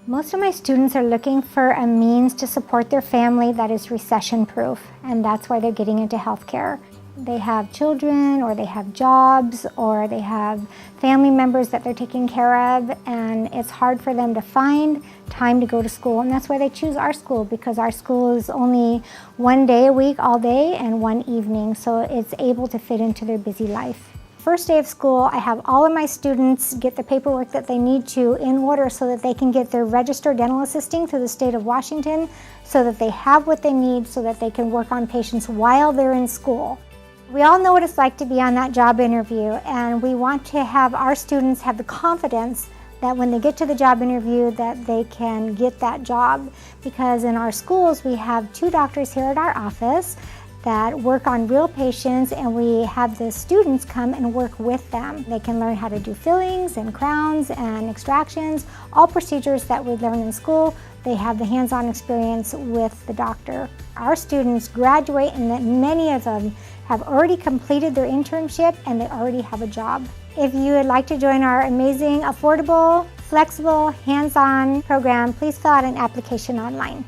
Most of my students are looking for a means to support their family that is recession-proof, and that's why they're getting into healthcare. They have children, or they have jobs, or they have family members that they're taking care of, and it's hard for them to find time to go to school, and that's why they choose our school, because our school is only one day a week, all day, and one evening, so it's able to fit into their busy life. First day of school, I have all of my students get the paperwork that they need to in order so that they can get their registered dental assisting through the state of Washington, so that they have what they need so that they can work on patients while they're in school. We all know what it's like to be on that job interview, and we want to have our students have the confidence that when they get to the job interview that they can get that job, because in our schools we have 2 doctors here at our office that work on real patients, and we have the students come and work with them. They can learn how to do fillings and crowns and extractions, all procedures that we learn in school. They have the hands-on experience with the doctor. Our students graduate, and many of them have already completed their internship and they already have a job. If you would like to join our amazing, affordable, flexible, hands-on program, please fill out an application online.